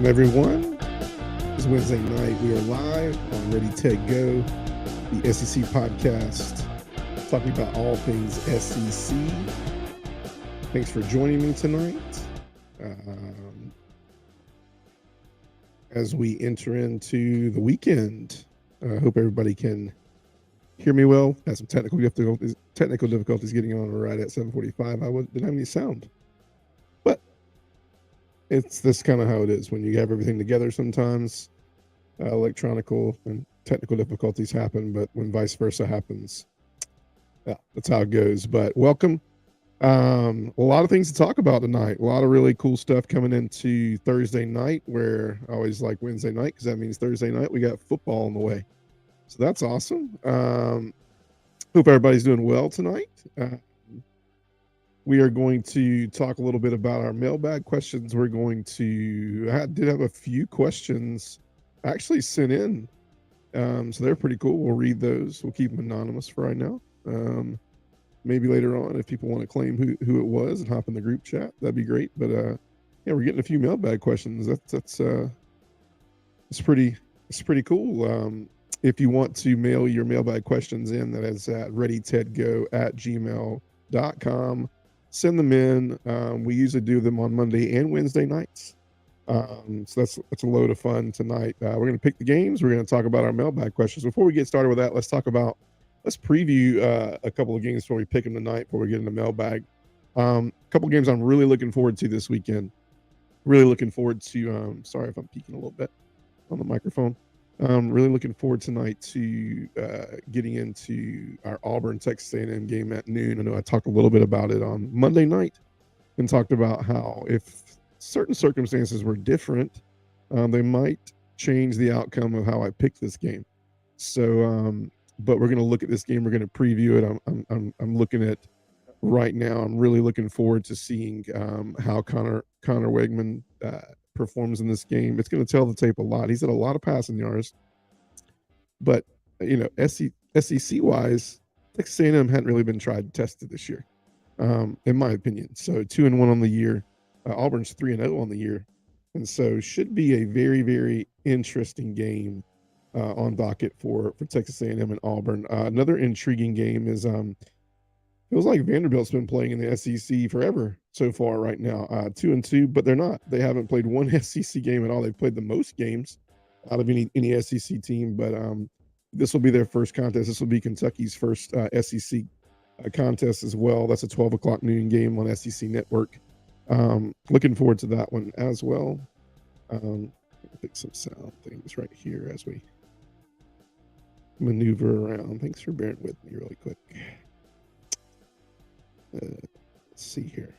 Welcome, everyone. It's Wednesday night. We are live on Ready, Ted, Go, the SEC podcast, talking about all things SEC. Thanks for joining me tonight. As we enter into the weekend, I hope everybody can hear me well. Had some technical difficulties getting on right at 7:45. Didn't have any sound. But it's this kind of how it is when you have everything together sometimes. Electronical and technical difficulties happen, but when vice versa happens, yeah, that's how it goes. But welcome. A lot of things to talk about tonight. A lot of really cool stuff coming into Thursday night, where I always like Wednesday night because that means Thursday night we got football on the way. So that's awesome. Hope everybody's doing well tonight. We are going to talk a little bit about our mailbag questions. We're going to, I did have a few questions actually sent in. So they're pretty cool. We'll read those. We'll keep them anonymous for right now. Maybe later on, if people want to claim who it was and hop in the group chat, that'd be great. But yeah, we're getting a few mailbag questions. It's pretty cool. If you want to mail your mailbag questions in, that is at readytedgo@gmail.com. Send them in. We usually do them on Monday and Wednesday nights. So that's a load of fun tonight. We're going to pick the games. We're going to talk about our mailbag questions. Before we get started with that, let's preview a couple of games before we pick them tonight, before we get into mailbag. A couple of games I'm really looking forward to this weekend. Really looking forward to, sorry if I'm peeking a little bit on the microphone. Really looking forward tonight to getting into our Auburn Texas A&M game at noon. I know I talked a little bit about it on Monday night and talked about how if certain circumstances were different, they might change the outcome of how I picked this game. So, but we're going to look at this game. We're going to preview it. I'm looking at right now. I'm really looking forward to seeing how Connor Wegman performs in this game. It's going to tell the tape a lot. He's had a lot of passing yards, but SEC wise, Texas A&M hadn't really been tried and tested this year, in my opinion. So 2-1 on the year. Auburn's 3-0 on the year, and so should be a very, very interesting game on docket for Texas A&M and Auburn. Another intriguing game is it feels like Vanderbilt's been playing in the SEC forever so far right now, 2-2, but they're not. They haven't played one SEC game at all. They've played the most games out of any SEC team, but this will be their first contest. This will be Kentucky's first SEC contest as well. That's a 12 o'clock noon game on SEC Network. Looking forward to that one as well. Pick some sound things right here as we maneuver around. Thanks for bearing with me really quick. Let's see here.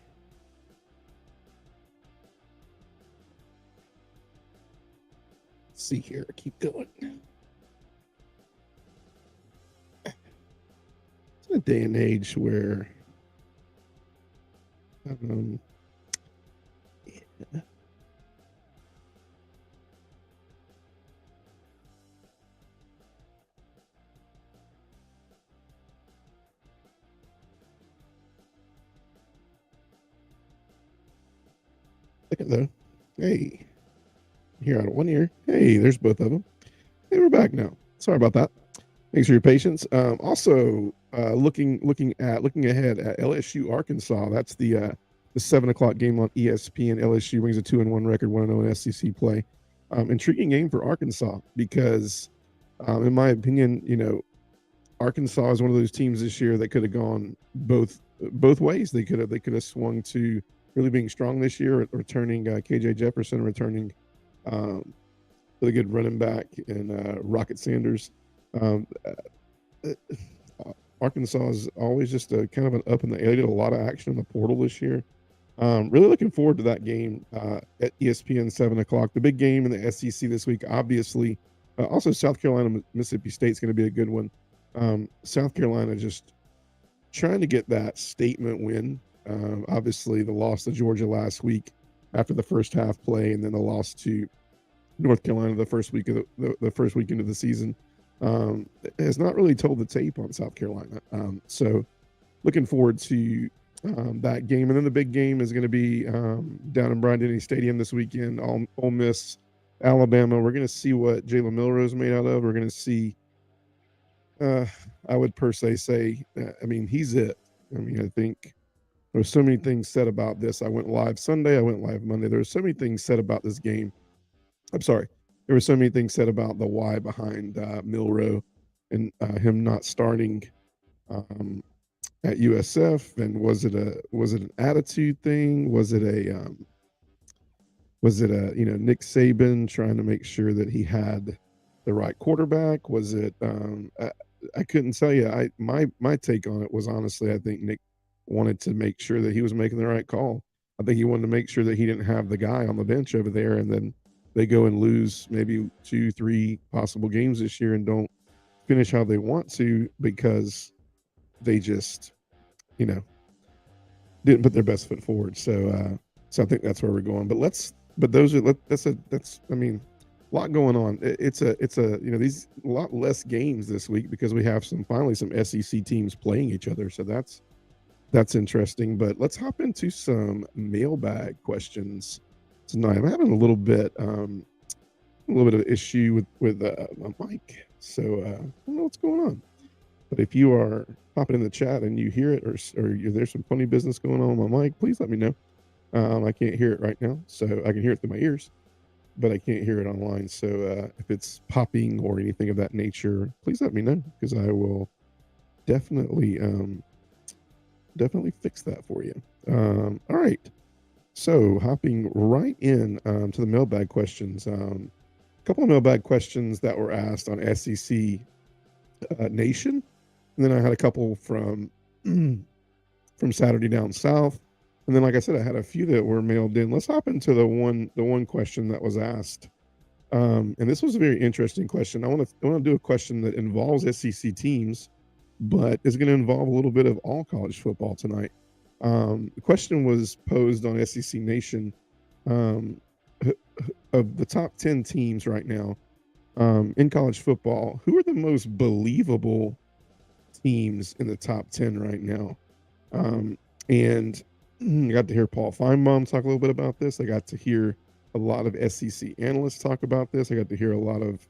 Let's see here. Keep going. It's a day and age where yeah. Second though. Hey, here out of one ear. Hey, there's both of them. Hey, we're back now. Sorry about that. Thanks for your patience. Also, looking ahead at LSU Arkansas. That's the 7 o'clock game on ESPN. LSU brings a 2-1 record, 1-0 in SEC play. Intriguing game for Arkansas because, in my opinion, Arkansas is one of those teams this year that could have gone both ways. They could have swung to really being strong this year, returning KJ Jefferson, returning really good running back and Rocket Sanders. Arkansas is always just a kind of an up in the air. They did a lot of action in the portal this year. Really looking forward to that game at ESPN 7 o'clock. The big game in the SEC this week, obviously. Also, South Carolina, Mississippi State is going to be a good one. South Carolina just trying to get that statement win. Obviously, the loss to Georgia last week after the first half play, and then the loss to North Carolina the first week of the first weekend of the season has not really told the tape on South Carolina. So looking forward to that game. And then the big game is going to be down in Bryant-Denny Stadium this weekend. Ole Miss, Alabama. We're going to see what Jalen Milroe made out of. We're going to see. I would per se say, I mean, he's it. I mean, I think there's so many things said about this. I went live Sunday. I went live Monday. There's so many things said about this game. I'm sorry. There were so many things said about the why behind Milroe and him not starting at USF. And was it an attitude thing? Was it a Nick Saban trying to make sure that he had the right quarterback? Was it I couldn't tell you. My take on it was honestly, I think Nick wanted to make sure that he was making the right call. I think he wanted to make sure that he didn't have the guy on the bench over there, and then they go and lose maybe 2, 3 possible games this year and don't finish how they want to because they just, you know, didn't put their best foot forward. So I think that's where we're going. That's I mean, a lot going on. It's a these a lot less games this week because we have some SEC teams playing each other. So that's interesting. But let's hop into some mailbag questions tonight. I'm having a little bit of issue with my mic, so I don't know what's going on. But if you are popping in the chat and you hear it, or there's some funny business going on with my mic, please let me know. I can't hear it right now, so I can hear it through my ears, but I can't hear it online. So if it's popping or anything of that nature, please let me know because I will definitely fix that for you. All right. So hopping right in to the mailbag questions. A couple of mailbag questions that were asked on SEC Nation. And then I had a couple from Saturday Down South. And then, like I said, I had a few that were mailed in. Let's hop into the one question that was asked. And this was a very interesting question. I want to do a question that involves SEC teams, but is going to involve a little bit of all college football tonight. The question was posed on SEC Nation of the top 10 teams right now in college football. Who are the most believable teams in the top 10 right now? And I got to hear Paul Feinbaum talk a little bit about this. I got to hear a lot of SEC analysts talk about this. I got to hear a lot of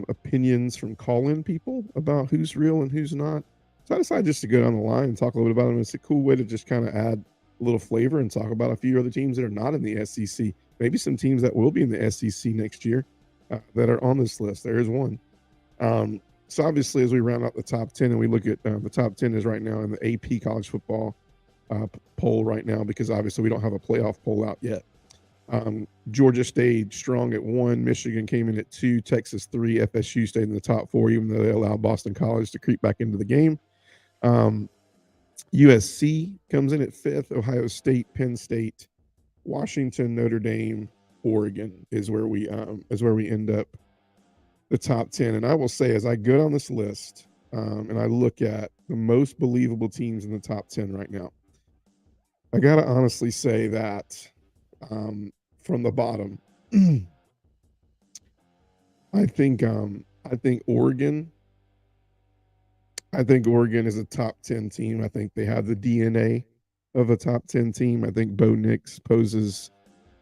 opinions from call-in people about who's real and who's not. So I decided just to go down the line and talk a little bit about them. It's a cool way to just kind of add a little flavor and talk about a few other teams that are not in the SEC. Maybe some teams that will be in the SEC next year that are on this list. There is one. So obviously, as we round out the top 10 and we look at the top 10 is right now in the AP college football poll right now, because obviously we don't have a playoff poll out yet. Georgia stayed strong at 1. Michigan came in at 2. Texas 3. FSU stayed in the top 4, even though they allowed Boston College to creep back into the game. USC comes in at 5th. Ohio State, Penn State, Washington, Notre Dame, Oregon is where we end up the top 10. And I will say, as I go down this list and I look at the most believable teams in the top 10 right now, I gotta honestly say that from the bottom, I think Oregon. I think Oregon is a top 10 team. I think they have the DNA of a top 10 team. I think Bo Nix poses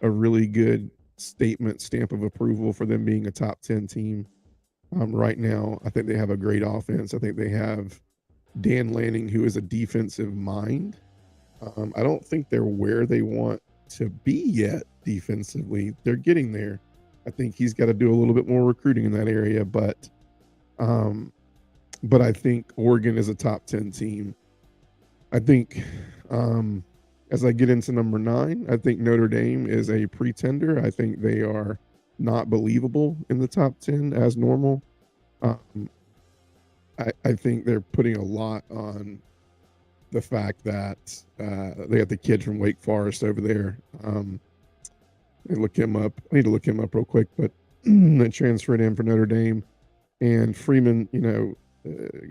a really good stamp of approval for them being a top 10 team right now. I think they have a great offense. I think they have Dan Lanning, who is a defensive mind. I don't think they're where they want to be yet defensively. They're getting there. I think he's got to do a little bit more recruiting in that area, but I think Oregon is a top 10 team. I think as I get into number 9, I think Notre Dame is a pretender. I think they are not believable in the top 10 as normal. I think they're putting a lot on the fact that they got the kid from Wake Forest over there. Look him up. I need to look him up real quick, but they transferred in for Notre Dame. And Freeman,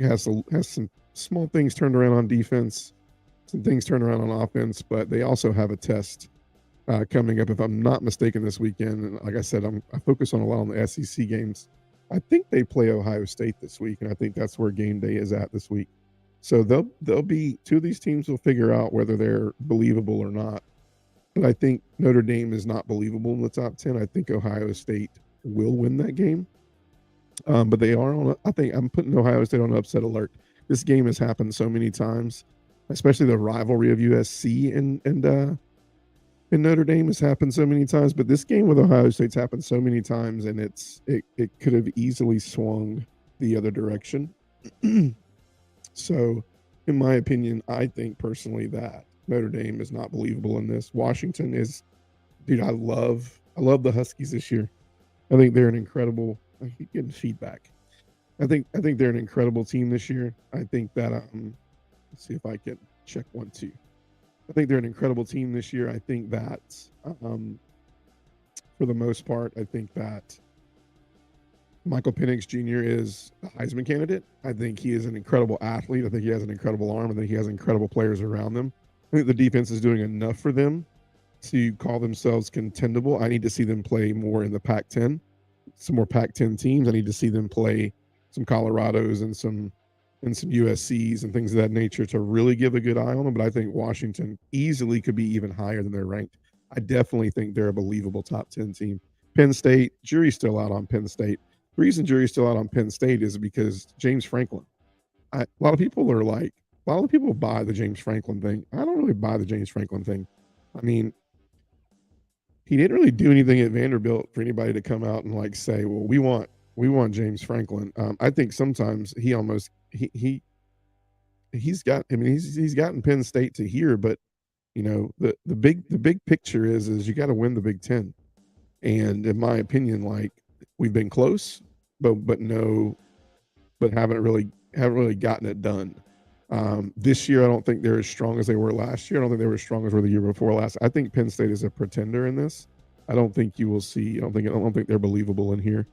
has some small things turned around on defense, some things turned around on offense, but they also have a test coming up, if I'm not mistaken, this weekend. And like I said, I focus on a lot on the SEC games. I think they play Ohio State this week, and I think that's where game day is at this week. So they'll be two of these teams will figure out whether they're believable or not. But I think Notre Dame is not believable in the top 10. I think Ohio State will win that game. But they are on. I think I'm putting Ohio State on upset alert. This game has happened so many times, especially the rivalry of USC and Notre Dame has happened so many times. But this game with Ohio State's happened so many times, and it could have easily swung the other direction. So, in my opinion, I think personally that Notre Dame is not believable in this. Washington is, dude. I love the Huskies this year. I think they're an incredible. I keep getting feedback. I think they're an incredible team this year. I think that let's see if I can check 1 2. I think they're an incredible team this year. I think that um for the most part, I think that Michael Penix Jr. is a Heisman candidate. I think he is an incredible athlete. I think he has an incredible arm. I think he has incredible players around them. I think the defense is doing enough for them to call themselves contendable. I need to see them play more in the Pac-10, some more Pac-10 teams. I need to see them play some Colorados and some USCs and things of that nature to really give a good eye on them. But I think Washington easily could be even higher than they're ranked. I definitely think they're a believable top 10 team. Penn State, jury's still out on Penn State. The reason jury's still out on Penn State is because James Franklin. A lot of people are like, a lot of people buy the James Franklin thing. I don't really buy the James Franklin thing. I mean, he didn't really do anything at Vanderbilt for anybody to come out and like say, well, we want James Franklin. I think sometimes he almost he's got. I mean, he's gotten Penn State to here, but the big picture is you got to win the Big Ten. And in my opinion, like we've been close, but no, but haven't really gotten it done. This year, I don't think they're as strong as they were last year. I don't think they were as strong as were the year before last. I think Penn State is a pretender in this. I don't think you will see. I don't think they're believable in here.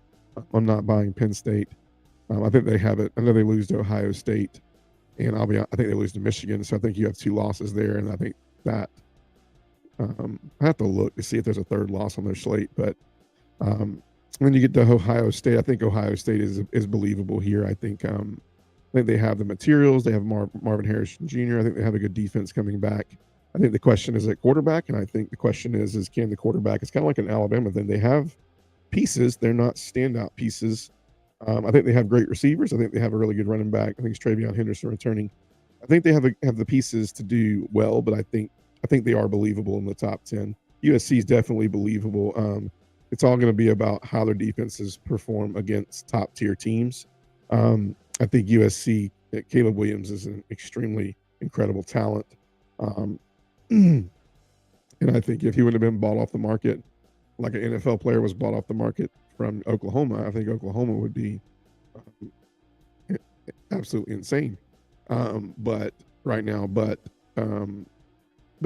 I'm not buying Penn State. I think they have it. I know they lose to Ohio State, and I think they lose to Michigan. So I think you have two losses there, and I think that I have to look to see if there's a third loss on their slate. But when you get to Ohio State, I think Ohio State is believable here. I think they have the materials. They have Marvin Harrison Jr. I think they have a good defense coming back. I think the question is at quarterback, and I think the question is can the quarterback? It's kind of like an Alabama thing. They have pieces. They're not standout pieces. I think they have great receivers. I think they have a really good running back. I think it's Travion Henderson returning. I think they have the pieces to do well, but I think they are believable in the top 10. USC is definitely believable. It's all going to be about how their defenses perform against top tier teams. I think USC, Caleb Williams is an extremely incredible talent. And I think if he would have been bought off the market, like an NFL player was bought off the market from Oklahoma, I think Oklahoma would be absolutely insane. But right now, but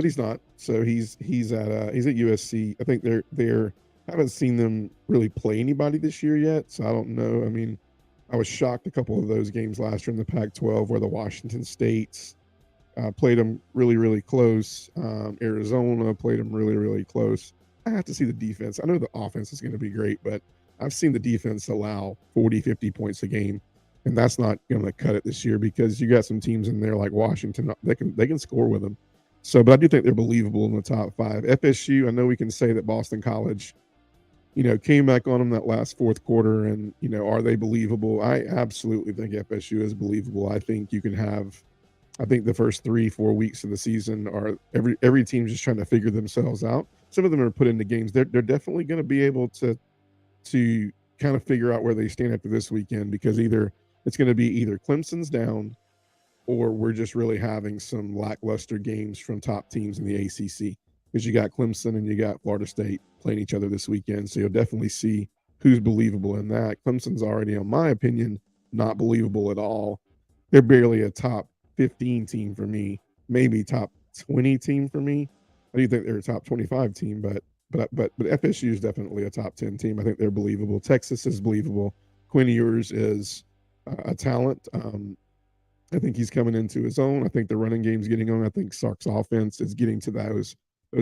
he's not. So he's at USC. I think they're haven't seen them really play anybody this year yet. So I don't know. I mean, I was shocked a couple of those games last year in the Pac-12 where the Washington States played them really, really close. Arizona played them really, really close. I have to see the defense. I know the offense is going to be great, but I've seen the defense allow 40, 50 points a game, and that's not going to cut it this year because you got some teams in there like Washington. They can score with them. So, but I do think they're believable in the top 5. FSU, I know we can say that Boston College, came back on them that last fourth quarter, and are they believable? I absolutely think FSU is believable. I think you can have. I think the first 3-4 weeks of the season are every team just trying to figure themselves out. Some of them are put into games. They're definitely going to be able to kind of figure out where they stand after this weekend because it's going to be either Clemson's down or we're just really having some lackluster games from top teams in the ACC because you got Clemson and you got Florida State playing each other this weekend. So you'll definitely see who's believable in that. Clemson's already, in my opinion, not believable at all. They're barely a top 15 team for me, maybe top 20 team for me. I do think they're a top 25 team, but FSU is definitely a top 10 team. I think they're believable. Texas is believable. Quinn Ewers is a talent. I think he's coming into his own. I think the running game's getting on. I think Sark's offense is getting to those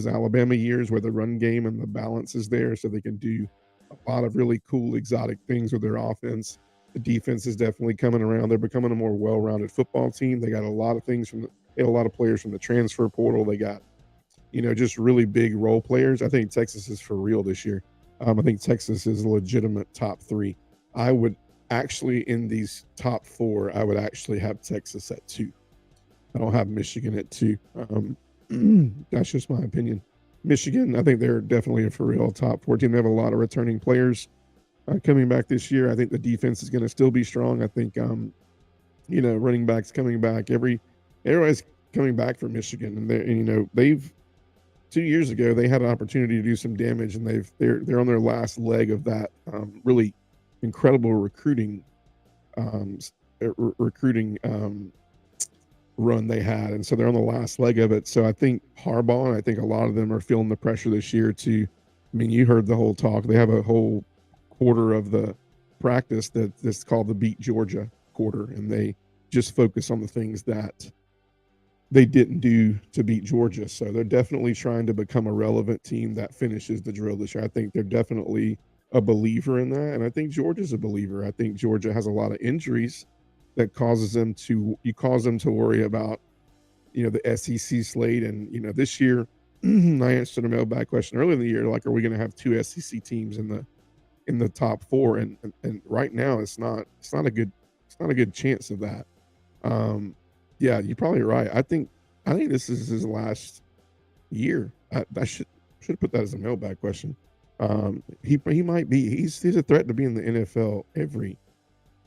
Alabama years where the run game and the balance is there so they can do a lot of really cool exotic things with their offense. The defense is definitely coming around. They're becoming a more well-rounded football team. They got a lot of things they have a lot of players from the transfer portal. They got, just really big role players. I think Texas is for real this year. I think Texas is a legitimate top three. I would actually, in these top four, I would actually have Texas at two. I don't have Michigan at two. That's just my opinion. Michigan, I think they're definitely a for real top four team. They have a lot of returning players coming back this year. I think the defense is going to still be strong. I think, running backs coming back. Everybody's coming back for Michigan, and they've 2 years ago they had an opportunity to do some damage, and they're on their last leg of that really incredible recruiting run they had, and so they're on the last leg of it. So I think Harbaugh and I think a lot of them are feeling the pressure this year to. I mean, you heard the whole talk. They have a whole quarter of the practice that's called the Beat Georgia quarter, and they just focus on the things that they didn't do to beat Georgia. So they're definitely trying to become a relevant team that finishes the drill this year. I think they're definitely a believer in that, and I think Georgia's a believer. I think Georgia has a lot of injuries that cause them to worry about the SEC slate. And this year I answered a mailbag question earlier in the year, like, are we going to have two SEC teams in the top four? And right now it's not a good chance of that. Yeah, you're probably right. I think this is his last year. I should have put that as a mailbag question. He might be. He's a threat to be in the NFL every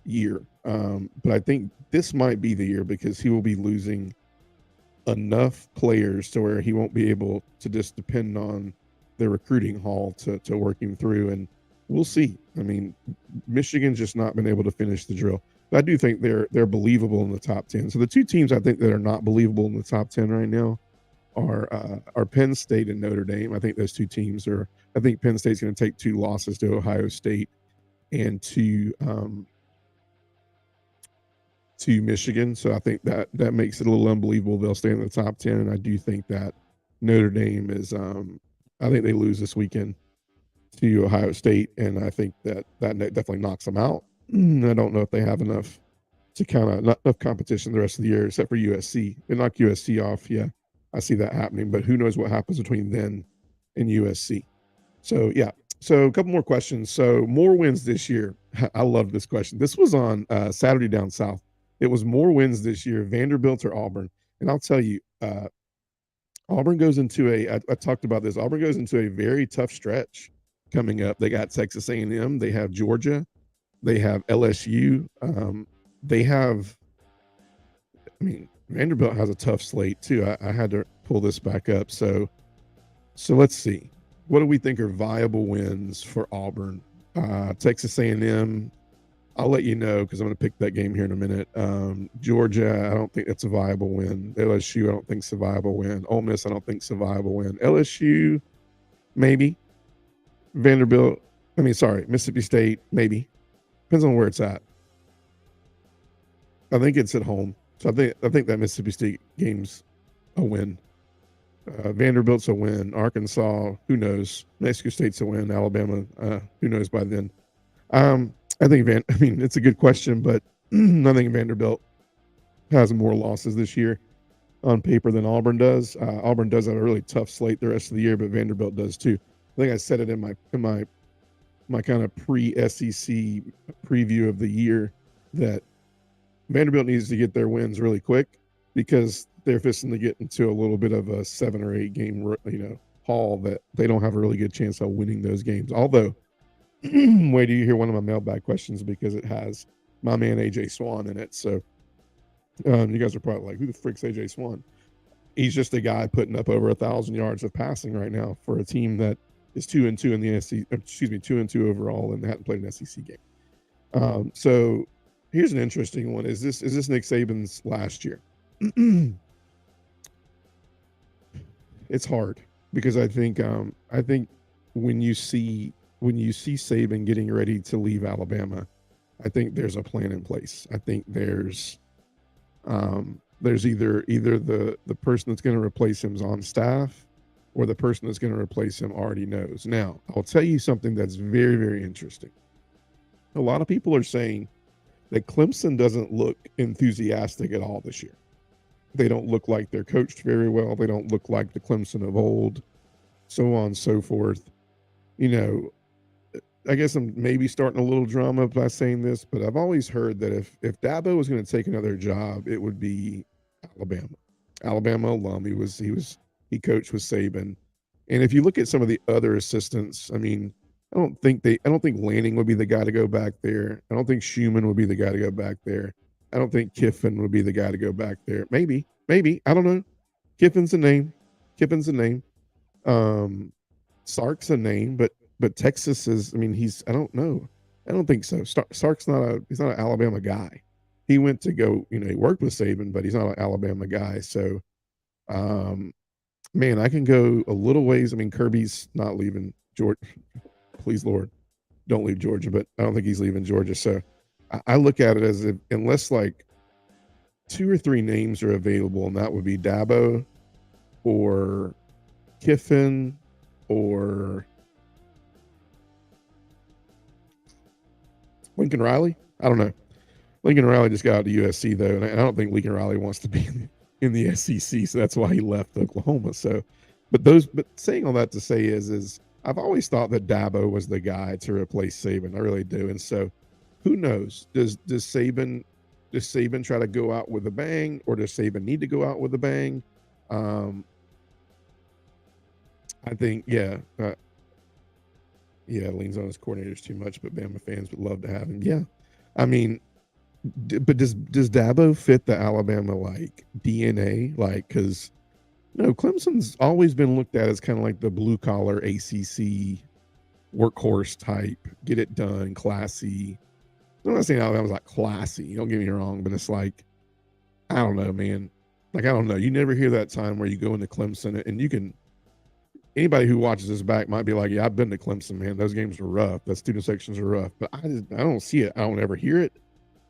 year. But I think this might be the year because he will be losing enough players to where he won't be able to just depend on the recruiting haul to work him through. And we'll see. I mean, Michigan's just not been able to finish the drill. But I do think they're believable in the top 10. So the two teams I think that are not believable in the top 10 right now are Penn State and Notre Dame. I think those two teams are. I think Penn State's going to take 2 losses to Ohio State and to Michigan. So I think that makes it a little unbelievable they'll stay in the top 10. And I do think that Notre Dame is. I think they lose this weekend to Ohio State, and I think that definitely knocks them out. I don't know if they have enough to not enough competition the rest of the year, except for USC. They knock USC off. Yeah, I see that happening, but who knows what happens between then and USC. So, yeah. So a couple more questions. So more wins this year. I love this question. This was on Saturday Down South. It was more wins this year, Vanderbilt or Auburn. And I'll tell you, Auburn goes into I talked about this. Auburn goes into a very tough stretch coming up. They got Texas A&M. They have Georgia. They have LSU. Vanderbilt has a tough slate too. I had to pull this back up. So let's see. What do we think are viable wins for Auburn? Texas A&M. I'll let you know because I'm going to pick that game here in a minute. Georgia, I don't think that's a viable win. LSU, I don't think it's a viable win. Ole Miss, I don't think it's a viable win. LSU, maybe. Mississippi State, maybe. Depends on where it's at. I think it's at home. So I think that Mississippi State game's a win. Vanderbilt's a win. Arkansas, who knows? Mexico State's a win. Alabama, who knows by then? I think it's a good question, but I think Vanderbilt has more losses this year on paper than Auburn does. Auburn does have a really tough slate the rest of the year, but Vanderbilt does too. I think I said it in my kind of pre-SEC preview of the year that Vanderbilt needs to get their wins really quick because they're fixing to get into a little bit of a 7 or 8 game, haul that they don't have a really good chance of winning those games. Although, wait till you hear one of my mailbag questions because it has my man AJ Swan in it. So you guys are probably like, who the frick's AJ Swan? He's just a guy putting up over 1,000 yards of passing right now for a team that is 2-2 in the SEC. 2-2 overall, and they hadn't played an SEC game. So here's an interesting one: is this Nick Saban's last year? It's hard because I think when you see Saban getting ready to leave Alabama, I think there's a plan in place. I think there's either the person that's going to replace him's on staff, or the person that's going to replace him already knows. Now, I'll tell you something that's very, very interesting. A lot of people are saying that Clemson doesn't look enthusiastic at all this year. They don't look like they're coached very well. They don't look like the Clemson of old, so on and so forth. You know, I guess I'm maybe starting a little drama by saying this, but I've always heard that if Dabo was going to take another job, it would be Alabama. Alabama alum. He coached with Saban, and if you look at some of the other assistants, I mean, I don't think Lanning would be the guy to go back there. I don't think Schumann would be the guy to go back there. I don't think Kiffin would be the guy to go back there. Maybe I don't know. Kiffin's a name. Kiffin's a name. Um, Sark's a name, but Texas is. I mean, he's. I don't know. I don't think so. Sark's not a. He's not an Alabama guy. He went to go. You know, he worked with Saban, but he's not an Alabama guy. So, um, man, I can go a little ways. I mean, Kirby's not leaving Georgia. Please, Lord, don't leave Georgia. But I don't think he's leaving Georgia. So, I look at it as if unless like 2 or 3 names are available, and that would be Dabo or Kiffin or Lincoln Riley. I don't know. Lincoln Riley just got out to USC though, and I don't think Lincoln Riley wants to be in the SEC, so that's why he left Oklahoma. So, but saying all that to say is I've always thought that Dabo was the guy to replace Saban. I really do, and so who knows? Does Saban try to go out with a bang, or does Saban need to go out with a bang? I think leans on his coordinators too much, but Bama fans would love to have him. Yeah, I mean, but does Dabo fit the Alabama like DNA? Like, because no, Clemson's always been looked at as kind of like the blue collar ACC workhorse type, get it done, classy. I'm not saying Alabama's like classy. Don't get me wrong, but it's like I don't know, man. Like I don't know. You never hear that time where you go into Clemson and you can. Anybody who watches this back might be like, yeah, I've been to Clemson, man. Those games are rough. The student sections are rough. But I don't see it. I don't ever hear it.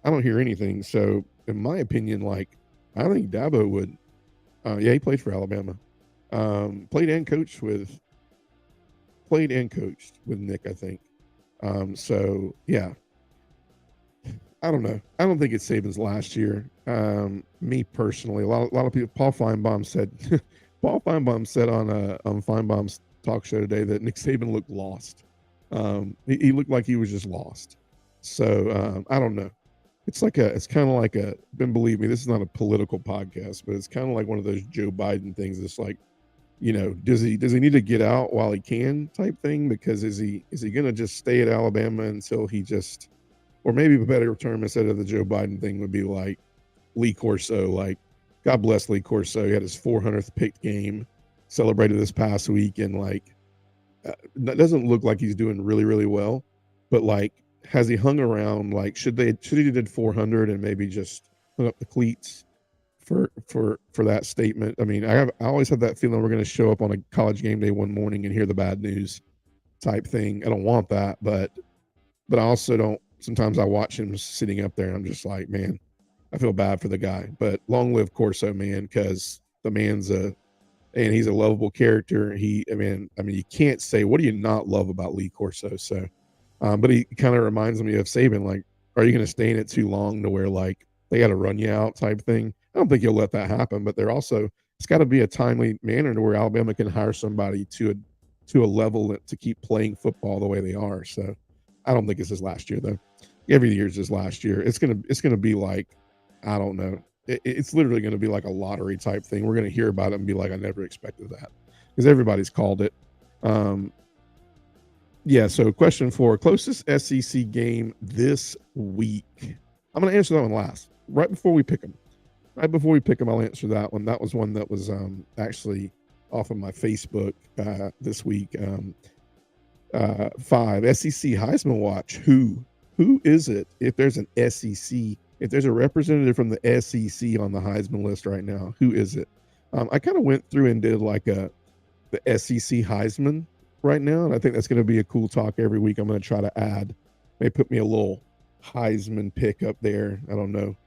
I don't hear anything. So, in my opinion, like, I think Dabo would. He played for Alabama. Played and coached with Nick, I think. So, yeah. I don't know. I don't think it's Saban's last year. Me personally, a lot of people. Paul Feinbaum said on Feinbaum's talk show today that Nick Saban looked lost. He looked like he was just lost. So I don't know. It's kind of like a. And believe me, this is not a political podcast, but it's kind of like one of those Joe Biden things. It's like, you know, does he need to get out while he can type thing? Because is he going to just stay at Alabama until he just, or maybe a better term instead of the Joe Biden thing would be like Lee Corso, like. God bless Lee Corso. He had his 400th picked game celebrated this past week, and like, that doesn't look like he's doing really, really well. But like, has he hung around? Like, should he did 400 and maybe just hung up the cleats for that statement? I mean, I always have that feeling we're going to show up on a college game day one morning and hear the bad news type thing. I don't want that, but I also don't. Sometimes I watch him sitting up there, and I'm just like, man. I feel bad for the guy, but long live Corso, man, because the man's he's a lovable character. I mean, you can't say, what do you not love about Lee Corso? So, but he kind of reminds me of Saban. Like, are you going to stay in it too long to where like they got to run you out type thing? I don't think he'll let that happen, but it's got to be a timely manner to where Alabama can hire somebody to a level to keep playing football the way they are. So, I don't think it's his last year though. Every year's his last year. It's gonna be like. I don't know. It's literally going to be like a lottery type thing. We're going to hear about it and be like, I never expected that because everybody's called it. So question 4, closest SEC game this week. I'm going to answer that one last, right before we pick them. I'll answer that one. That was one that was actually off of my Facebook this week. 5, SEC Heisman Watch. Who is it? If there's an SEC if there's a representative from the SEC on the Heisman list right now, who is it? I kind of went through and did like the SEC Heisman right now, and I think that's going to be a cool talk every week. I'm going to try to add, maybe put me a little Heisman pick up there. I don't know.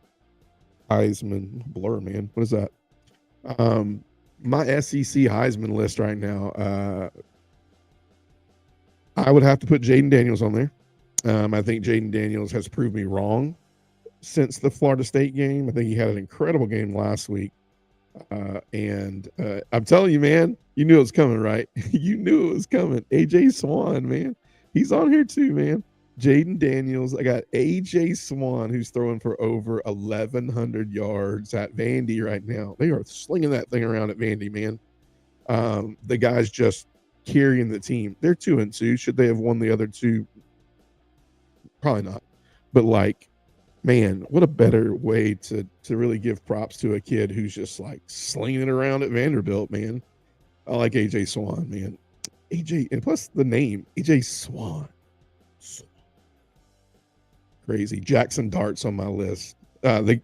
Heisman blur, man. What is that? My SEC Heisman list right now, I would have to put Jaden Daniels on there. I think Jaden Daniels has proved me wrong since the Florida State game. I think he had an incredible game last week. And I'm telling you, man, you knew it was coming, right? You knew it was coming. AJ Swan, man, he's on here too, man. Jaden Daniels. I got AJ Swan, who's throwing for over 1,100 yards at Vandy right now. They are slinging that thing around at Vandy, man. The guy's just carrying the team. They're 2-2. Should they have won the other two? Probably not. But like, man, what a better way to really give props to a kid who's just like slinging it around at Vanderbilt, man. I like AJ Swan, man. AJ, and plus the name AJ Swan. Crazy. Jackson Dart's on my list. The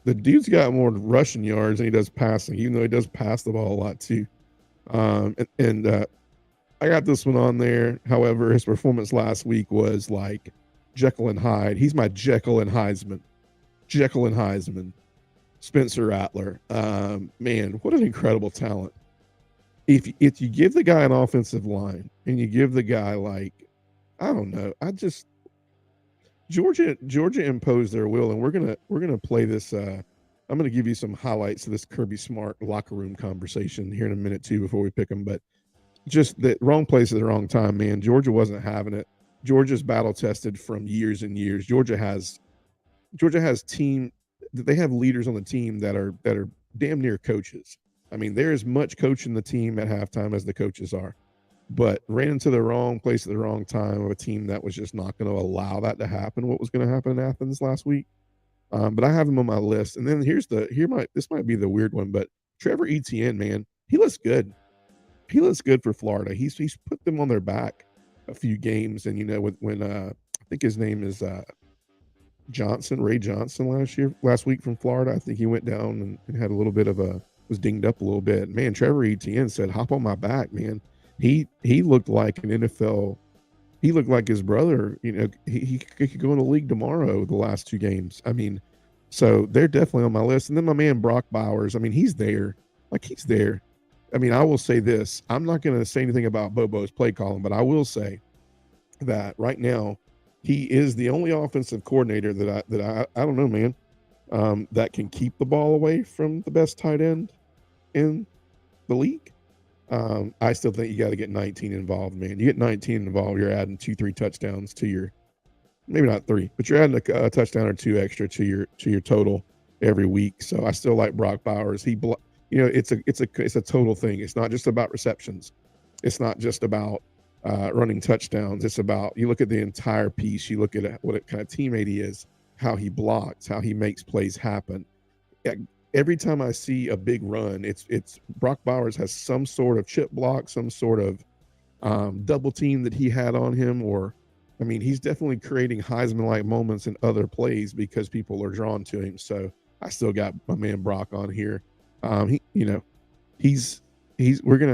dude's got more rushing yards than he does passing, even though he does pass the ball a lot too. And I got this one on there. However, his performance last week was like Jekyll and Hyde. He's my Jekyll and Heisman. Jekyll and Heisman. Spencer Rattler. Man, what an incredible talent. If you give the guy an offensive line and you give the guy like, I don't know, Georgia imposed their will, and we're gonna play this. I'm gonna give you some highlights of this Kirby Smart locker room conversation here in a minute too before we pick them. But just the wrong place at the wrong time, man. Georgia wasn't having it. Georgia's battle tested from years and years. Georgia has team. They have leaders on the team that are damn near coaches. I mean, they're as much coaching the team at halftime as the coaches are, but ran into the wrong place at the wrong time of a team that was just not going to allow that to happen. What was going to happen in Athens last week? But I have him on my list. And then this might be the weird one, but Trevor Etienne, man, he looks good. He looks good for Florida. He's put them on their back a few games, and when I think his name is Ray Johnson last week from Florida. I think he went down and had a little bit of was dinged up a little bit. Man, Trevor Etienne said, "Hop on my back, man." He looked like an NFL. He looked like his brother. He could go in the league tomorrow. The last two games. I mean, so they're definitely on my list. And then my man Brock Bowers. I mean, he's there. Like he's there. I mean, I will say this. I'm not going to say anything about Bobo's play calling, but I will say that right now he is the only offensive coordinator that I don't know, man, that can keep the ball away from the best tight end in the league. I still think you got to get 19 involved, man. You get 19 involved, you're adding 2-3 touchdowns to your, maybe not 3, but you're adding a touchdown or 2 extra to your total every week. So I still like Brock Bowers. It's a total thing. It's not just about receptions. It's not just about running touchdowns. It's about, you look at the entire piece. You look at what kind of teammate he is, how he blocks, how he makes plays happen. Every time I see a big run, it's Brock Bowers has some sort of chip block, some sort of double team that he had on him, or I mean, he's definitely creating Heisman-like moments in other plays because people are drawn to him. So I still got my man Brock on here. We're gonna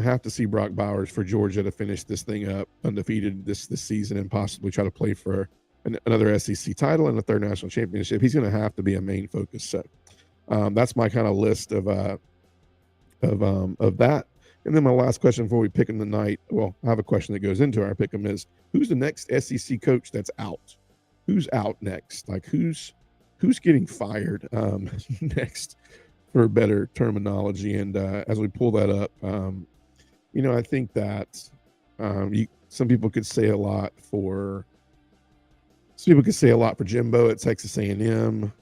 have to see Brock Bowers for Georgia to finish this thing up undefeated this season and possibly try to play for another SEC title and a third national championship. He's gonna have to be a main focus. So that's my kind of list of that. And then my last question before we pick him tonight. Well, I have a question that goes into our pick him is, who's the next SEC coach that's out? Who's out next? Like who's getting fired next, for better terminology? And as we pull that up, I think that some people could say a lot for Jimbo at Texas A&M.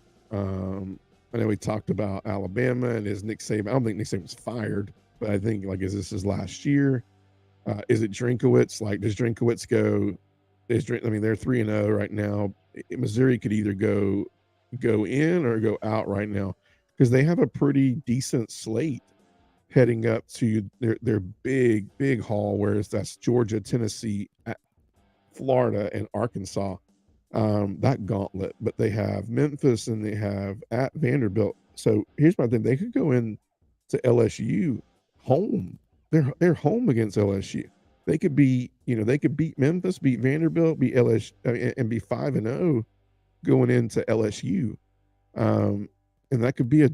I know we talked about Alabama and is Nick Saban. I don't think Nick Saban's fired, but I think is this his last year? Is it Drinkowitz? Like, does Drinkowitz go? They're 3-0 right now. Missouri could either go in or go out right now, because they have a pretty decent slate heading up to their big haul, whereas that's Georgia, Tennessee, Florida, and Arkansas. That gauntlet, but they have Memphis and they have at Vanderbilt. So here's my thing: they could go in to LSU home. They're home against LSU. They could beat Memphis, beat Vanderbilt, beat LSU, and be 5-0 going into LSU. And that could be a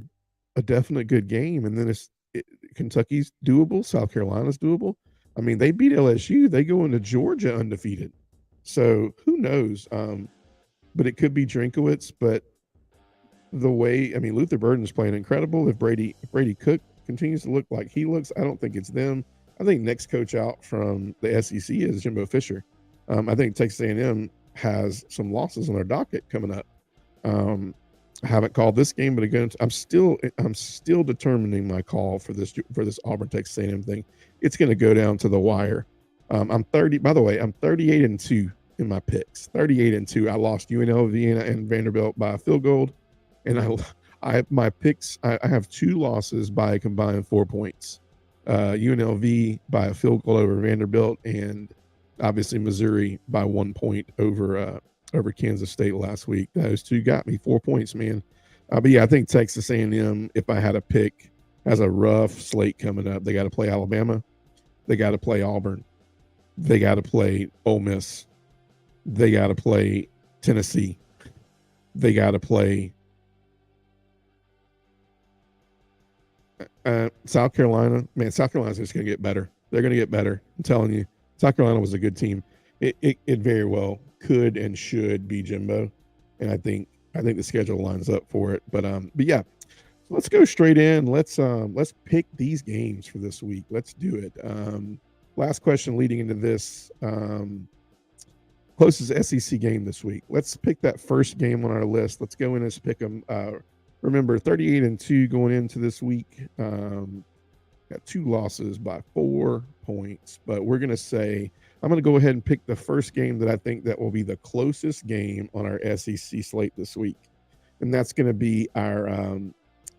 definite good game. And then Kentucky's doable, South Carolina's doable. I mean, they beat LSU. They go into Georgia undefeated. So who knows? But it could be Drinkowitz. But the way, I mean, Luther Burden's playing incredible. If Brady Cook continues to look like he looks, I don't think it's them. I think next coach out from the SEC is Jimbo Fisher. I think Texas A&M has some losses on their docket coming up. I haven't called this game, but again, I'm still determining my call for this Auburn Texas A&M thing. It's going to go down to the wire. I'm 30. By the way, I'm 38-2 in my picks. 38-2. I lost UNLV and Vanderbilt by a field goal, and my picks. I have 2 losses by a combined 4 points. UNLV by a field goal over Vanderbilt, and obviously Missouri by 1 point over Kansas State last week. Those 2 got me 4 points, man. But yeah, I think Texas A&M, if I had a pick, has a rough slate coming up. They got to play Alabama. They got to play Auburn. They got to play Ole Miss. They got to play Tennessee. They got to play South Carolina. Man, South Carolina's just going to get better. They're going to get better. I'm telling you. South Carolina was a good team. It very well could and should be Jimbo, and I think the schedule lines up for it. But yeah, so let's go straight in. Let's pick these games for this week. Let's do it. Last question leading into this. Closest SEC game this week. Let's pick that first game on our list. Let's go in and pick them. Remember, 38-2 going into this week. Got 2 losses by 4 points, but we're going to say I'm going to go ahead and pick the first game that I think that will be the closest game on our SEC slate this week, and that's going to be our.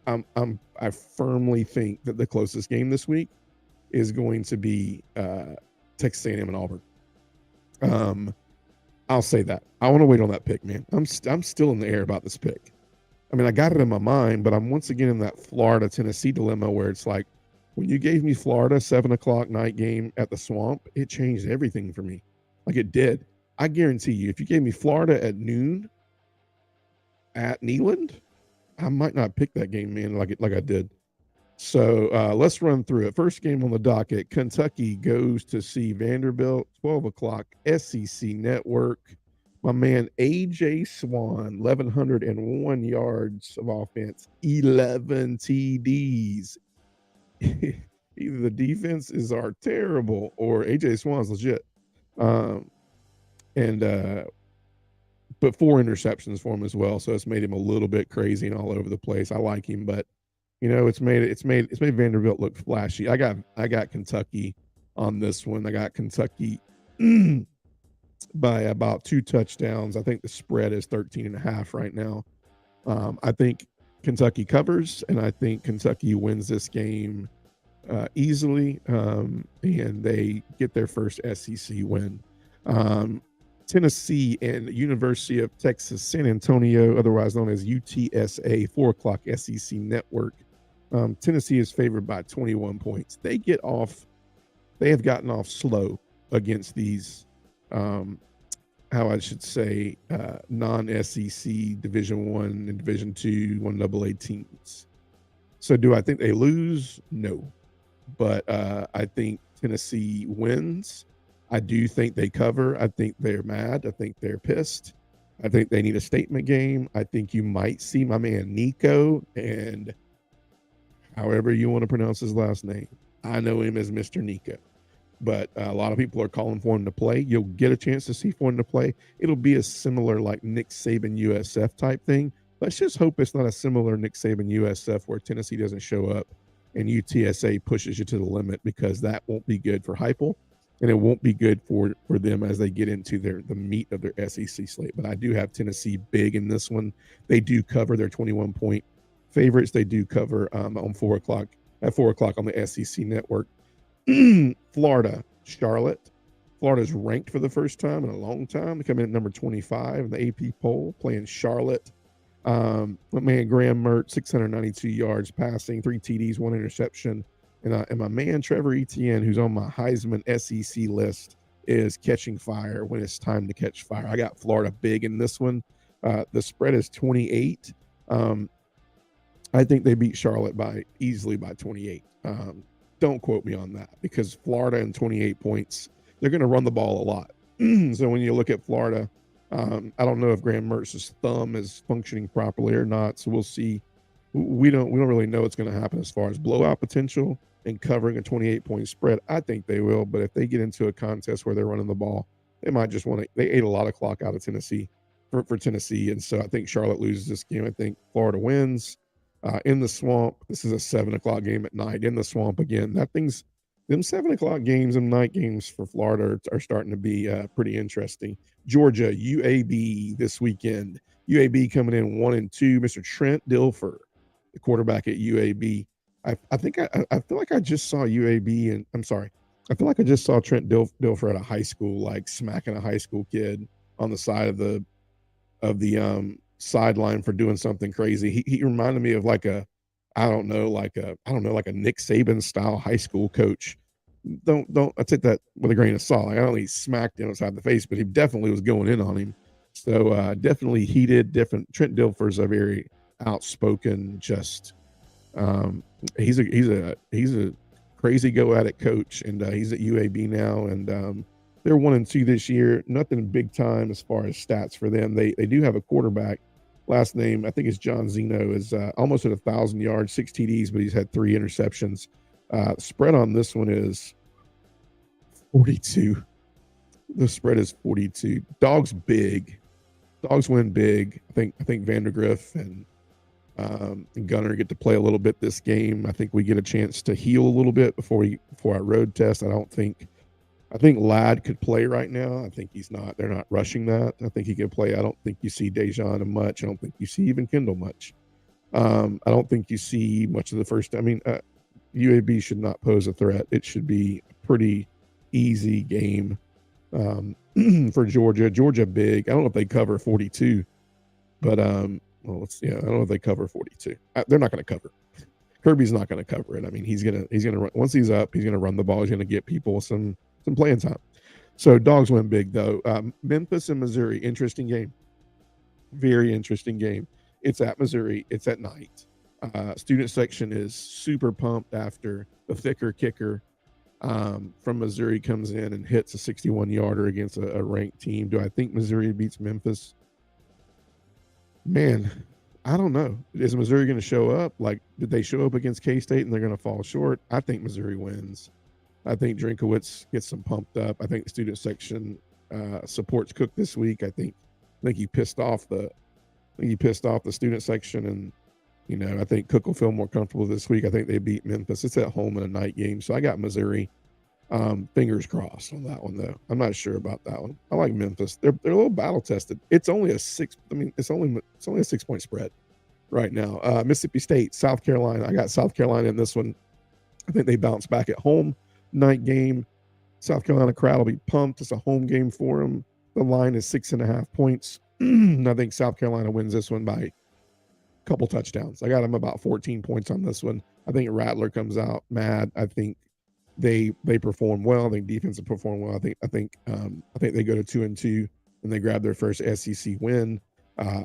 I firmly think that the closest game this week is going to be Texas A&M and Auburn. I'll say that. I want to wait on that pick, man. I'm still in the air about this pick. I mean, I got it in my mind, but I'm once again in that Florida Tennessee dilemma where it's like, when you gave me Florida 7:00 night game at the Swamp, it changed everything for me. Like it did. I guarantee you, if you gave me Florida at noon at Neyland, I might not pick that game, man, like I did. So let's run through it. First game on the docket, Kentucky goes to see Vanderbilt, 12:00 SEC Network. My man A.J. Swan, 1,101 yards of offense, 11 TDs. Either the defenses are terrible or AJ Swan's legit. But 4 interceptions for him as well, so it's made him a little bit crazy and all over the place. I like him, but it's made Vanderbilt look flashy. I got Kentucky on this one. I got Kentucky by about 2 touchdowns. I think the spread is 13.5 right now. I think Kentucky covers, and I think Kentucky wins this game easily, and they get their first SEC win. Tennessee and University of Texas San Antonio, otherwise known as UTSA, 4:00 SEC Network. Tennessee is favored by 21 points. They have gotten off slow against these, how I should say, non-SEC Division I and Division II, 1AA teams. So do I think they lose? No. But I think Tennessee wins. I do think they cover. I think they're mad. I think they're pissed. I think they need a statement game. I think you might see my man Nico, and however you want to pronounce his last name, I know him as Mr. Nico. But a lot of people are calling for him to play. You'll get a chance to see for him to play. It'll be a similar like Nick Saban USF type thing. Let's just hope it's not a similar Nick Saban USF where Tennessee doesn't show up and UTSA pushes you to the limit, because that won't be good for Heupel, and it won't be good for them as they get into the meat of their SEC slate. But I do have Tennessee big in this one. They do cover their 21-point favorites. They do cover on 4 o'clock on the SEC Network. Florida, Charlotte. Florida's ranked for the first time in a long time. They come in at number 25 in the AP poll, playing Charlotte. My man Graham Mertz, 692 yards passing, 3 TDs, 1 interception. And my man Trevor Etienne, who's on my Heisman SEC list, is catching fire when it's time to catch fire. I got Florida big in this one. The spread is 28. I think they beat Charlotte easily by 28. Don't quote me on that, because Florida and 28 points, they're going to run the ball a lot. So when you look at Florida, I don't know if Graham Mertz's thumb is functioning properly or not, so we'll see. We don't really know what's going to happen as far as blowout potential and covering a 28-point spread. I think they will, but if they get into a contest where they're running the ball, they might just want to. They ate a lot of clock out of Tennessee for Tennessee, and so I think Charlotte loses this game. I think Florida wins in the swamp. This is a 7 o'clock game at night in the swamp again. That thing's them 7 o'clock games and night games for Florida are starting to be pretty interesting. Georgia, UAB this weekend. UAB coming in 1-2. Mr. Trent Dilfer, the quarterback at UAB. I feel like I just saw UAB, and I'm sorry. I feel like I just saw Trent Dilfer at a high school, like smacking a high school kid on the side of the sideline for doing something crazy. He reminded me of like a I don't know, like a Nick Saban style high school coach. Don't I take that with a grain of salt. Like, I don't think he smacked him upside the face, but he definitely was going in on him. So definitely heated. Different. Trent Dilfer's a very outspoken, just he's a crazy go at it coach, and he's at UAB now, and they're 1-2 this year. Nothing big time as far as stats for them. They do have a quarterback. Last name I think is John Zeno, is almost at 1,000 yards, 6 TDs, but he's had 3 interceptions. Spread on this one is 42. The spread is 42. Dogs big. Dogs win big. I think Vandergriff and Gunner get to play a little bit this game. I think we get a chance to heal a little bit before our road test. I think Ladd could play right now. I think he's not. They're not rushing that. I think he could play. I don't think you see Dejan much. I don't think you see even Kendall much. I don't think you see much of the first. I mean, UAB should not pose a threat. It should be a pretty easy game for Georgia. Georgia big. I don't know if they cover 42, but well, I don't know if they cover 42. They're not going to cover. Kirby's not going to cover it. I mean, he's gonna run, once he's up, he's gonna run the ball. He's gonna get people some playing time. So dogs win big though. Memphis and Missouri, interesting game. Very interesting game. It's at Missouri. It's at night. Student section is super pumped after the thicker kicker from Missouri comes in and hits a 61-yarder against a ranked team. Do I think Missouri beats Memphis? Man, I don't know. Is Missouri going to show up? Like, did they show up against K-State and they're going to fall short? I think Missouri wins. I think Drinkowitz gets them pumped up. I think the student section supports Cook this week. I think he pissed off the student section, and I think Cook will feel more comfortable this week. I think they beat Memphis. It's at home in a night game, so I got Missouri. Fingers crossed on that one though. I'm not sure about that one. I like Memphis. They're a little battle tested. It's only a 6. I mean, it's only a 6-point spread right now. Mississippi State, South Carolina. I got South Carolina in this one. I think they bounce back at home. Night game. South Carolina crowd will be pumped. It's a home game for them. The line is 6.5 points. I think South Carolina wins this one by a couple touchdowns. I got them about 14 points on this one. I think Rattler comes out mad. I think they perform well. I think defense will perform well. I think they go to 2-2 and they grab their first SEC win.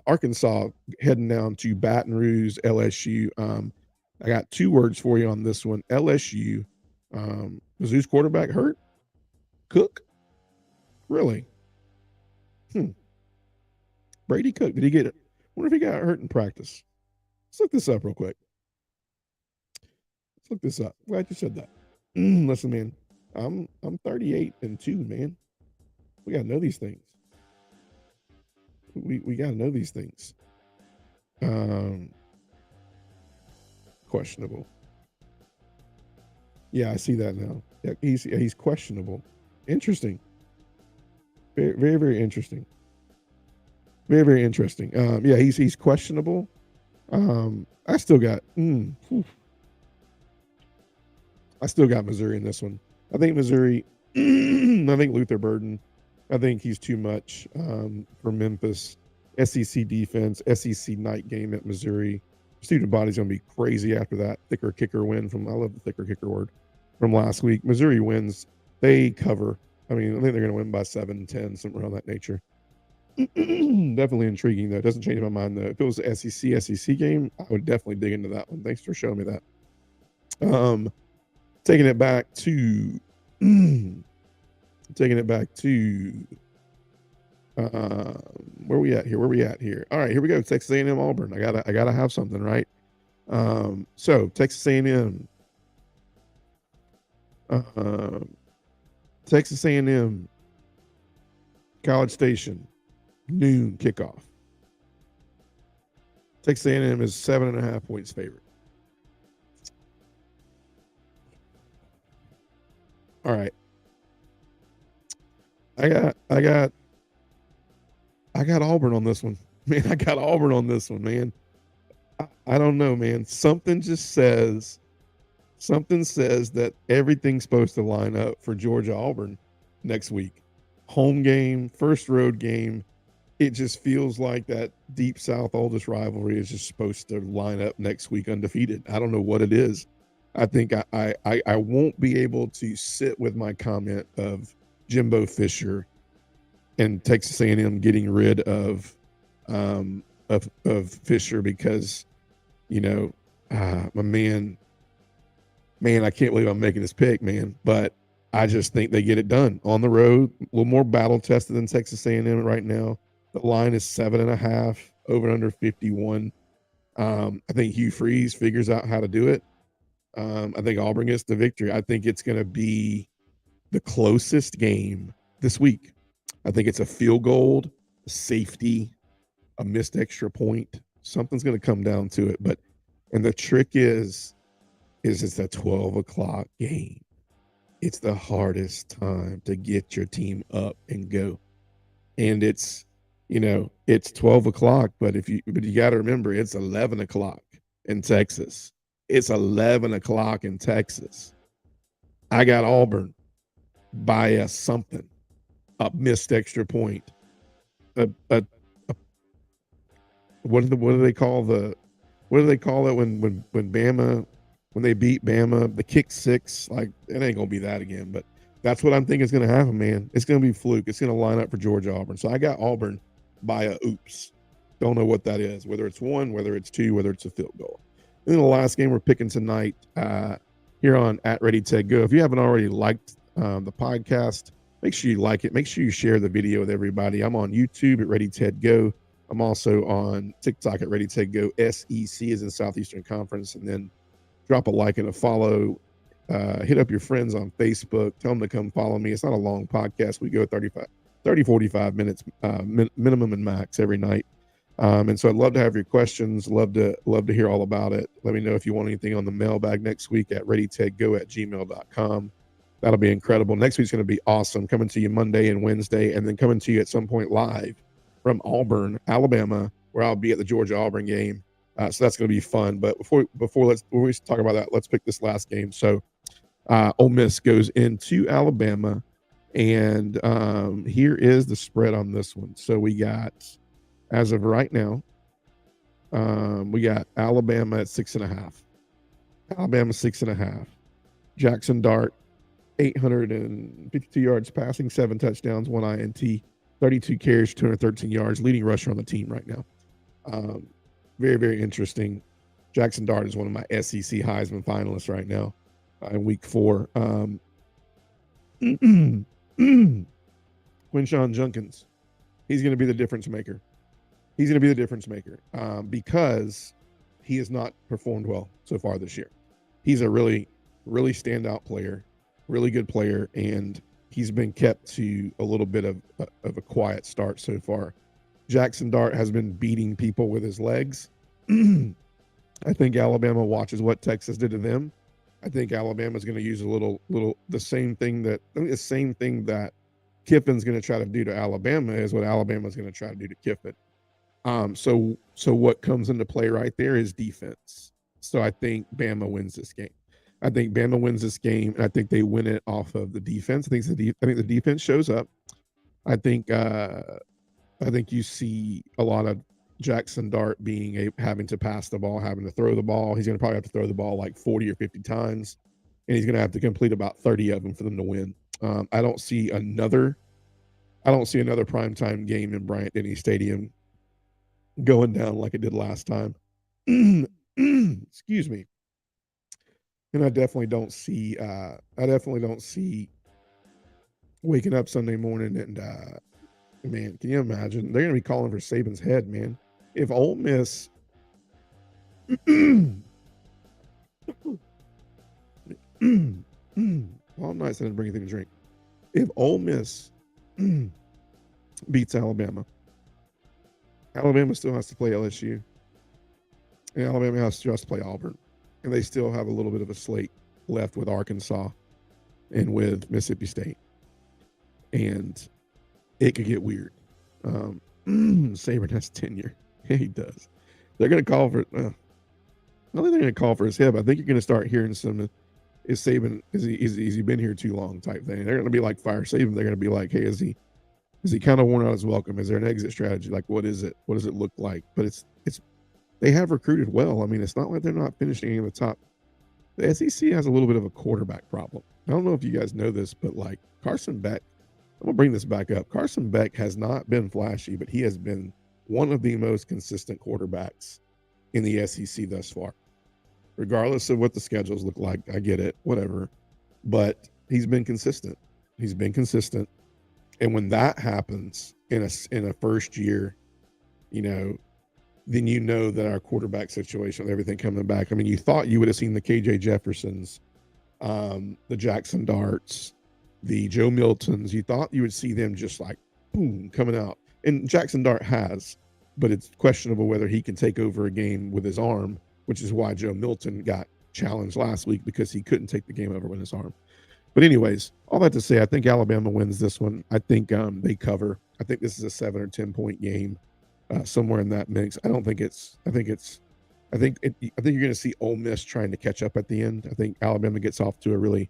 Arkansas heading down to Baton Rouge, LSU. I got 2 words for you on this one. LSU. Mizzou's quarterback hurt? Cook? Really? Brady Cook. Did he get it? I wonder if he got hurt in practice. Let's look this up real quick. Let's look this up. Glad you said that. Listen, man, I'm 38-2, man. We gotta know these things. We gotta know these things. Questionable. Yeah, I see that now. Yeah, he's questionable. Interesting. Very, very, very interesting. Very, very interesting. Yeah, he's questionable. I still got Missouri in this one. I think Missouri. I think Luther Burden. I think he's too much for Memphis. SEC defense, SEC night game at Missouri. Student body's going to be crazy after that thicker kicker win I love the thicker kicker word, from last week. Missouri wins. They cover. I mean, I think they're going to win by 7, 10, something around that nature. Definitely intriguing, though. It doesn't change my mind, though. If it was the SEC game, I would definitely dig into that one. Thanks for showing me that. Taking it back to Uh, where we at here? Where we at here? All right, here we go. Texas A&M Auburn. I gotta have something, right? So Texas A&M, uh, Texas A&M College Station, noon kickoff. Texas A&M is 7.5 points favorite. All right, I got I got I got Auburn on this one, man. I got Auburn on this one, man. I don't know, man. Something says that everything's supposed to line up for Georgia Auburn next week. Home game, first road game. It just feels like that deep South oldest rivalry is just supposed to line up next week undefeated. I don't know what it is. I think I won't be able to sit with my comment of Jimbo Fisher and Texas A&M getting rid of Fisher because you know my man, I can't believe I'm making this pick, man. But I just think they get it done on the road. A little more battle tested than Texas A&M right now. The line is 7.5 over and under 51. I think Hugh Freeze figures out how to do it. I think Auburn gets the victory. I think it's going to be the closest game this week. I think it's a field goal, a safety, a missed extra point. Something's going to come down to it. And the trick is it's a 12 o'clock game. It's the hardest time to get your team up and go. And it's 12 o'clock, but you got to remember it's 11 o'clock in Texas. It's 11 o'clock in Texas. I got Auburn by a something, a missed extra point, a what do they call it when Bama when they beat Bama, the kick six, like it ain't gonna be that again. But that's what I'm thinking is gonna happen, man. It's gonna be fluke. It's gonna line up for Georgia Auburn. So I got Auburn by a oops. Don't know what that is, whether it's one, whether it's two, whether it's a field goal. And then the last game we're picking tonight here on at Ready Ted Go. If you haven't already liked the podcast, make sure you like it. Make sure you share the video with everybody. I'm on YouTube at Ready Ted Go. I'm also on TikTok at Ready Ted Go. SEC is in Southeastern Conference, and then drop a like and a follow. Hit up your friends on Facebook. Tell them to come follow me. It's not a long podcast. We go 30, 45 minutes minimum and max every night. And so I'd love to have your questions. Love to hear all about it. Let me know if you want anything on the mailbag next week at readytedgo@gmail.com. That'll be incredible. Next week's going to be awesome. Coming to you Monday and Wednesday, and then coming to you at some point live from Auburn, Alabama, where I'll be at the Georgia Auburn game. So that's going to be fun. But before we talk about that, let's pick this last game. So Ole Miss goes into Alabama, and here is the spread on this one. So we got, as of right now, we got Alabama at 6.5. Alabama 6.5. Jackson Dart, 852 yards passing, 7 touchdowns, 1 INT, 32 carries, 213 yards, leading rusher on the team right now. Very, very interesting. Jackson Dart is one of my SEC Heisman finalists right now in week 4. Quinshawn Junkins, he's going to be the difference maker. He's going to be the difference maker because he has not performed well so far this year. He's a really, really standout player, really good player, and he's been kept to a little bit of a quiet start so far. Jackson Dart has been beating people with his legs. I think Alabama watches what Texas did to them. I think Alabama's going to use the same thing that Kiffin's going to try to do to Alabama is what Alabama's going to try to do to Kiffin. So what comes into play right there is defense. So I think Bama wins this game. And I think they win it off of the defense. I think the defense shows up. I think you see a lot of Jackson Dart having to pass the ball, having to throw the ball. He's going to probably have to throw the ball like 40 or 50 times, and he's going to have to complete about 30 of them for them to win. I don't see another primetime game in Bryant-Denny Stadium going down like it did last time. Excuse me. And I definitely don't see waking up Sunday morning Man, can you imagine? They're going to be calling for Saban's head, man. If Ole Miss, well, I'm not saying to bring anything to drink. If Ole Miss beats Alabama, Alabama still has to play LSU, and Alabama has to play Auburn, and they still have a little bit of a slate left with Arkansas and with Mississippi State, and it could get weird. Saban has tenure. Yeah, he does. They're going to call for. I don't think they're going to call for his head. But I think you're going to start hearing some. Is Saban? Is he been here too long? Type thing. They're going to be like fire Saban. They're going to be like, hey, is he kind of worn out his welcome? Is there an exit strategy? Like, what is it? What does it look like? But it's they have recruited well. I mean, it's not like they're not finishing any of the top. The SEC has a little bit of a quarterback problem. I don't know if you guys know this, but like Carson Beck, I'm gonna bring this back up. Carson Beck has not been flashy, but he has been one of the most consistent quarterbacks in the SEC thus far. Regardless of what the schedules look like, I get it, whatever. But he's been consistent. He's been consistent. And when that happens in a first year, then you know that our quarterback situation, everything coming back. I mean, you thought you would have seen the KJ Jeffersons, the Jackson Darts, the Joe Miltons. You thought you would see them just like boom coming out. And Jackson Dart has, but it's questionable whether he can take over a game with his arm, which is why Joe Milton got challenged last week because he couldn't take the game over with his arm. But anyways, all that to say, I think Alabama wins this one. I think they cover. I think this is a 7 or 10 point game, somewhere in that mix. I think you're going to see Ole Miss trying to catch up at the end. I think Alabama gets off to a really,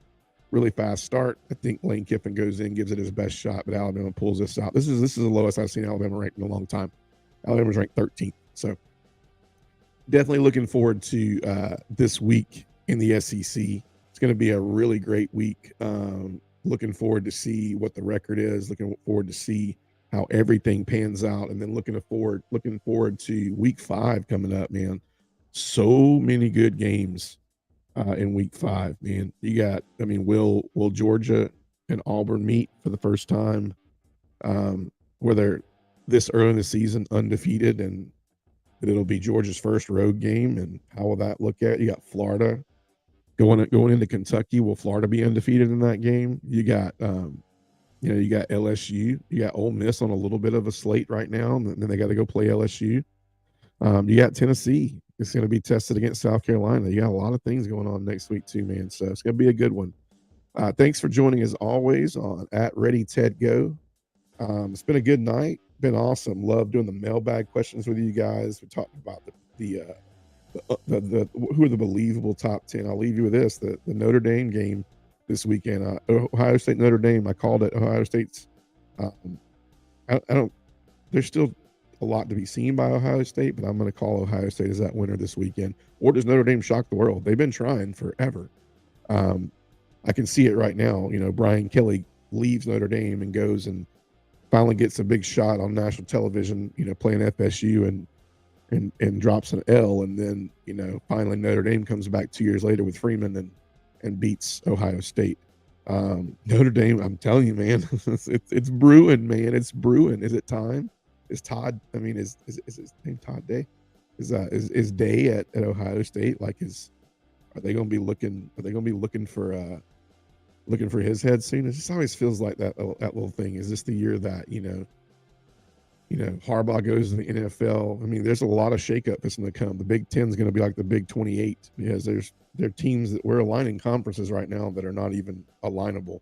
really fast start. I think Lane Kiffin goes in, gives it his best shot, but Alabama pulls this out. This is the lowest I've seen Alabama ranked in a long time. Alabama's ranked 13th. So definitely looking forward to this week in the SEC. It's going to be a really great week. Looking forward to see what the record is. Looking forward to see how everything pans out, and then looking forward to week 5 coming up, man. So many good games in week 5, man. You got, I mean, will Georgia and Auburn meet for the first time? Where they're this early in the season undefeated, and it'll be Georgia's first road game, and how will that look at? You got Florida going into Kentucky. Will Florida be undefeated in that game? You got you got LSU, you got Ole Miss on a little bit of a slate right now, and then they got to go play LSU. You got Tennessee. It's going to be tested against South Carolina. You got a lot of things going on next week too, man. So it's going to be a good one. Thanks for joining as always on at Ready Ted Go. It's been a good night. Been awesome. Love doing the mailbag questions with you guys. We talked about the who are the believable top 10. I'll leave you with this: the Notre Dame game this weekend. Ohio State Notre Dame. I called it. Ohio State's. I don't. There's still a lot to be seen by Ohio State, but I'm going to call Ohio State as that winner this weekend. Or does Notre Dame shock the world? They've been trying forever. I can see it right now. Brian Kelly leaves Notre Dame and goes and finally gets a big shot on national television, playing FSU and drops an L. And then, finally Notre Dame comes back 2 years later with Freeman and beats Ohio State. Notre Dame, I'm telling you, man, it's brewing, man. It's brewing. Is it time? Is Todd, is his name Todd Day? Is Day at Ohio State? Are they going to be looking for his head soon? It just always feels like that little thing. Is this the year that, Harbaugh goes to the NFL? I mean, there's a lot of shakeup that's going to come. The Big Ten is going to be like the Big 28 because there are teams that we're aligning conferences right now that are not even alignable.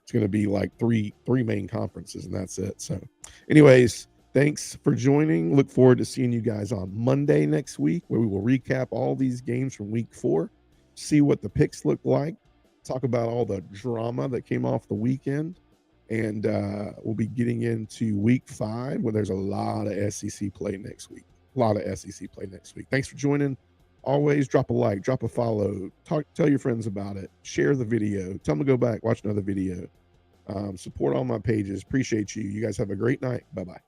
It's going to be like three main conferences, and that's it. So anyways, thanks for joining. Look forward to seeing you guys on Monday next week, where we will recap all these games from week 4, see what the picks look like, talk about all the drama that came off the weekend, and we'll be getting into week 5, where there's a lot of SEC play next week. Thanks for joining. Always drop a like, drop a follow, tell your friends about it, share the video, tell them to go back, watch another video. Support all my pages. Appreciate you. You guys have a great night. Bye-bye.